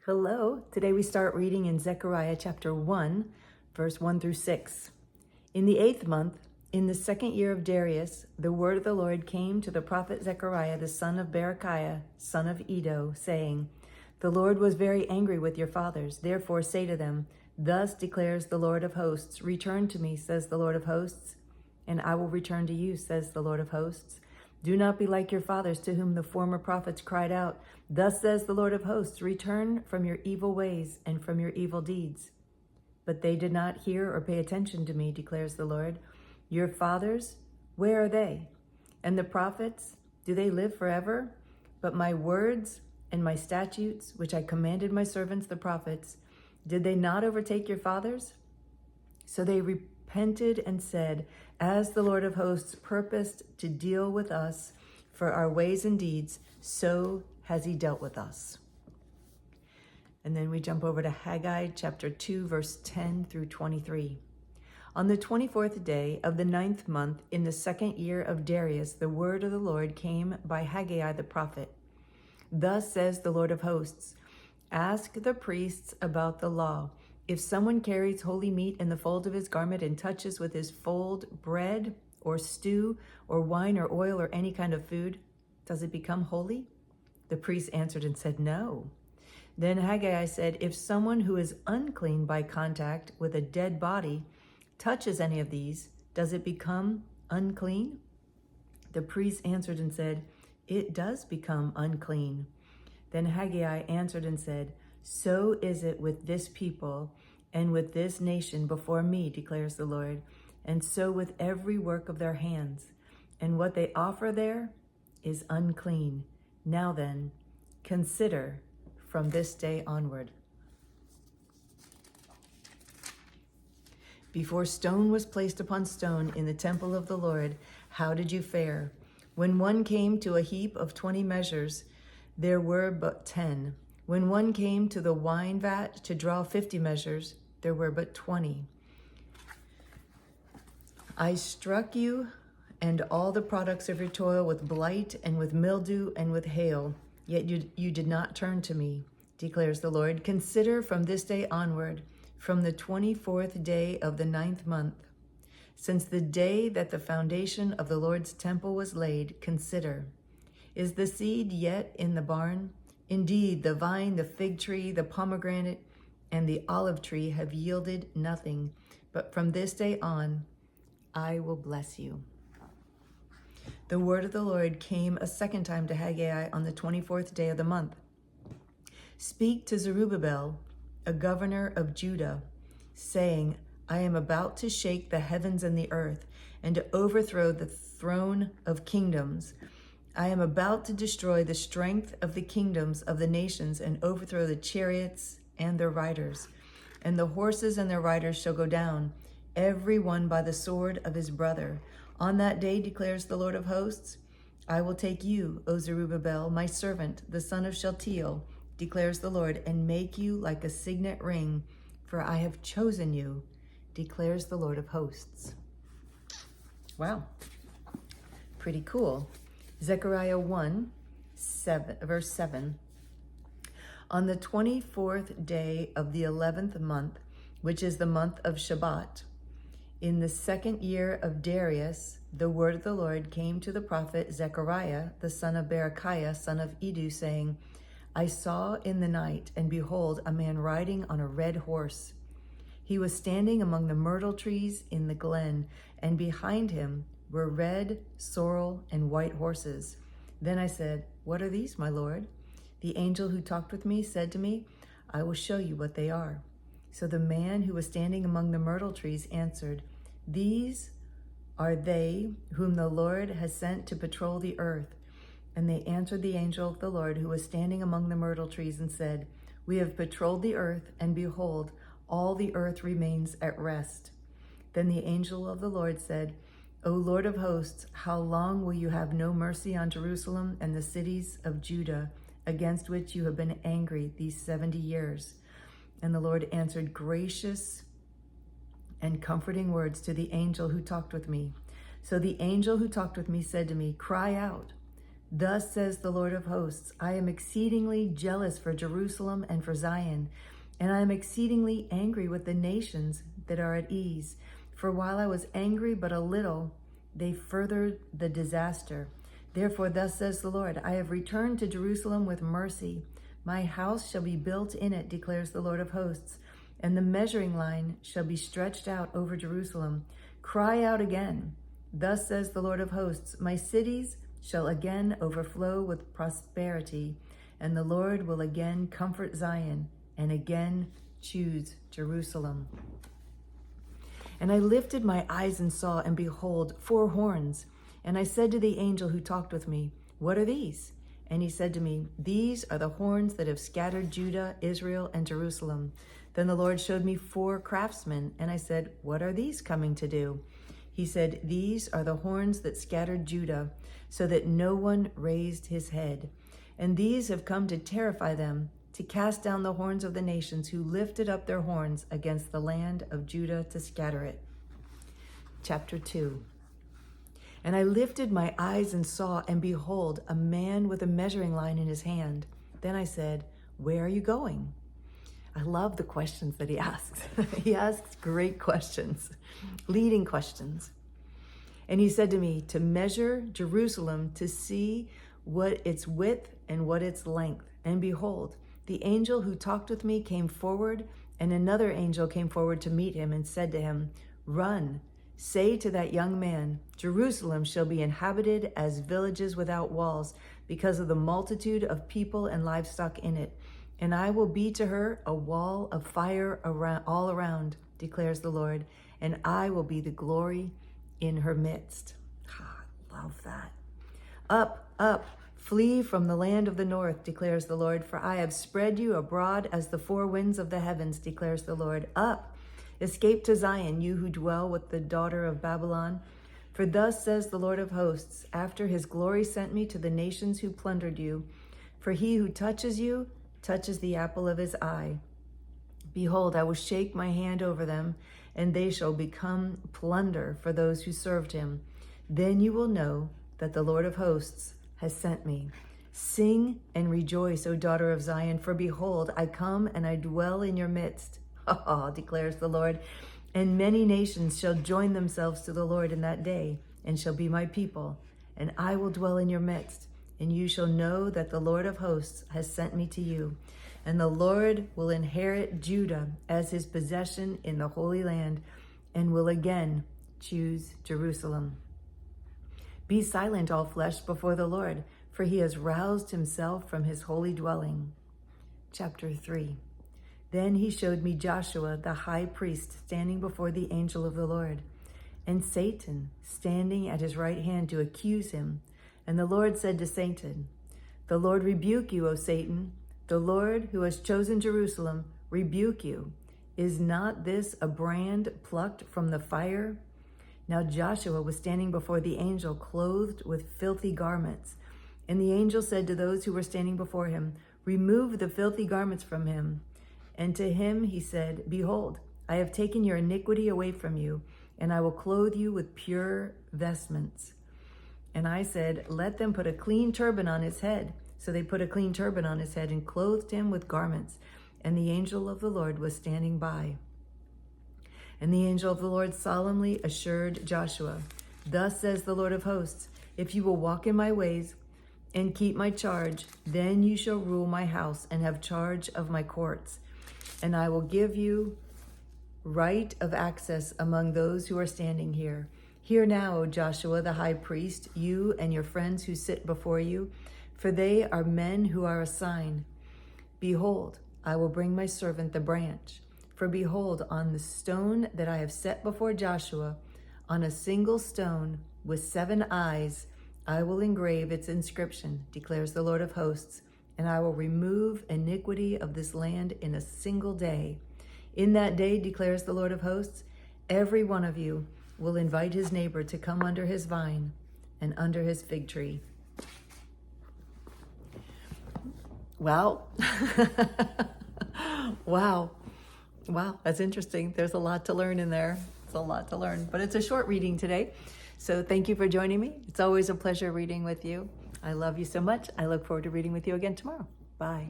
Hello. Today we start reading in Zechariah chapter 1, verse 1 through 6. In the 8th month, in the 2nd year of Darius, the word of the Lord came to the prophet Zechariah, the son of Berechiah, son of Iddo, saying, The Lord was very angry with your fathers. Therefore say to them, Thus declares the Lord of hosts, Return to me, says the Lord of hosts, and I will return to you, says the Lord of hosts. Do not be like your fathers, to whom the former prophets cried out, Thus says the Lord of hosts, Return from your evil ways and from your evil deeds. But they did not hear or pay attention to me, declares the Lord. Your fathers, where are they? And the prophets, do they live forever? But my words and my statutes, which I commanded my servants the prophets, did they not overtake your fathers? So they repented and said, As the Lord of hosts purposed to deal with us for our ways and deeds, so has he dealt with us. And then we jump over to Haggai chapter 2, verse 10 through 23. On the 24th day of the 9th month, in the 2nd year of Darius, the word of the Lord came by Haggai the prophet. Thus says the Lord of hosts, Ask the priests about the law. If someone carries holy meat in the fold of his garment and touches with his fold bread or stew or wine or oil or any kind of food, does it become holy? The priest answered and said, No. Then Haggai said, If someone who is unclean by contact with a dead body touches any of these, does it become unclean? The priest answered and said, It does become unclean. Then Haggai answered and said, So is it with this people and with this nation before me, declares the Lord, and so with every work of their hands. And what they offer there is unclean. Now then, consider from this day onward. Before stone was placed upon stone in the temple of the Lord, how did you fare? When one came to a heap of 20 measures, there were but 10. When one came to the wine vat to draw 50 measures, there were but 20. I struck you and all the products of your toil with blight and with mildew and with hail, yet you did not turn to me, declares the Lord. Consider from this day onward, from the 24th day of the 9th month, since the day that the foundation of the Lord's temple was laid, consider, is the seed yet in the barn? Indeed, the vine, the fig tree, the pomegranate, and the olive tree have yielded nothing, but from this day on, I will bless you. The word of the Lord came a second time to Haggai on the 24th day of the month. Speak to Zerubbabel, a governor of Judah, saying, I am about to shake the heavens and the earth, and to overthrow the throne of kingdoms. I am about to destroy the strength of the kingdoms of the nations and overthrow the chariots and their riders. And the horses and their riders shall go down, every one by the sword of his brother. On that day, declares the Lord of hosts, I will take you, O Zerubbabel, my servant, the son of Shealtiel, declares the Lord, and make you like a signet ring, for I have chosen you, declares the Lord of hosts. Wow, pretty cool. Zechariah 1, verse 7. On the 24th day of the 11th month, which is the month of Shabbat, in the 2nd year of Darius, the word of the Lord came to the prophet Zechariah, the son of Berechiah, son of Iddo, saying, I saw in the night, and behold, a man riding on a red horse. He was standing among the myrtle trees in the glen, and behind him were red, sorrel, and white horses. Then I said, What are these, my Lord? The angel who talked with me said to me, I will show you what they are. So the man who was standing among the myrtle trees answered, These are they whom the Lord has sent to patrol the earth. And they answered the angel of the Lord who was standing among the myrtle trees and said, We have patrolled the earth, and behold, all the earth remains at rest. Then the angel of the Lord said, O Lord of hosts, how long will you have no mercy on Jerusalem and the cities of Judah, against which you have been angry these 70 years? And the Lord answered gracious and comforting words to the angel who talked with me. So the angel who talked with me said to me, Cry out, Thus says the Lord of hosts, I am exceedingly jealous for Jerusalem and for Zion, and I am exceedingly angry with the nations that are at ease. For while I was angry but a little, they furthered the disaster. Therefore, thus says the Lord, I have returned to Jerusalem with mercy. My house shall be built in it, declares the Lord of hosts, and the measuring line shall be stretched out over Jerusalem. Cry out again. Thus says the Lord of hosts, my cities shall again overflow with prosperity, and the Lord will again comfort Zion and again choose Jerusalem. And I lifted my eyes and saw, and behold, 4 horns. And I said to the angel who talked with me, what are these? And he said to me, these are the horns that have scattered Judah, Israel, and Jerusalem. Then the Lord showed me 4 craftsmen, and I said, what are these coming to do? He said, these are the horns that scattered Judah, so that no one raised his head. And these have come to terrify them, to cast down the horns of the nations who lifted up their horns against the land of Judah to scatter it. Chapter 2. And I lifted my eyes and saw, and behold, a man with a measuring line in his hand. Then I said, where are you going? I love the questions that he asks. He asks great questions, leading questions. And he said to me, to measure Jerusalem, to see what its width and what its length. And behold, the angel who talked with me came forward, and another angel came forward to meet him and said to him, run, say to that young man, Jerusalem shall be inhabited as villages without walls, because of the multitude of people and livestock in it. And I will be to her a wall of fire all around, declares the Lord, and I will be the glory in her midst. I love that. Up, up, flee from the land of the north, declares the Lord, for I have spread you abroad as the 4 winds of the heavens, declares the Lord. Up, escape to Zion, you who dwell with the daughter of Babylon. For thus says the Lord of hosts, after his glory sent me to the nations who plundered you. For he who touches you touches the apple of his eye. Behold, I will shake my hand over them, and they shall become plunder for those who served him. Then you will know that the Lord of hosts has sent me. Sing and rejoice, O daughter of Zion, for behold, I come and I dwell in your midst, declares the Lord. And many nations shall join themselves to the Lord in that day, and shall be my people, and I will dwell in your midst. And you shall know that the Lord of hosts has sent me to you. And the Lord will inherit Judah as his possession in the Holy Land, and will again choose Jerusalem. Be silent, all flesh, before the Lord, for he has roused himself from his holy dwelling. Chapter 3. Then he showed me Joshua, the high priest, standing before the angel of the Lord, and Satan standing at his right hand to accuse him. And the Lord said to Satan, the Lord rebuke you, O Satan. The Lord who has chosen Jerusalem rebuke you. Is not this a brand plucked from the fire? Now Joshua was standing before the angel, clothed with filthy garments. And the angel said to those who were standing before him, remove the filthy garments from him. And to him he said, behold, I have taken your iniquity away from you, and I will clothe you with pure vestments. And I said, let them put a clean turban on his head. So they put a clean turban on his head and clothed him with garments. And the angel of the Lord was standing by. And the angel of the Lord solemnly assured Joshua, thus says the Lord of hosts, if you will walk in my ways and keep my charge, then you shall rule my house and have charge of my courts. And I will give you right of access among those who are standing here. Hear now, O Joshua the high priest, you and your friends who sit before you, for they are men who are a sign. Behold, I will bring my servant the branch. For behold, on the stone that I have set before Joshua, on a single stone with 7 eyes, I will engrave its inscription, declares the Lord of hosts, and I will remove iniquity of this land in a single day. In that day, declares the Lord of hosts, every one of you will invite his neighbor to come under his vine and under his fig tree. Wow. Wow. That's interesting. There's a lot to learn in there. It's a lot to learn, but it's a short reading today. So thank you for joining me. It's always a pleasure reading with you. I love you so much. I look forward to reading with you again tomorrow. Bye.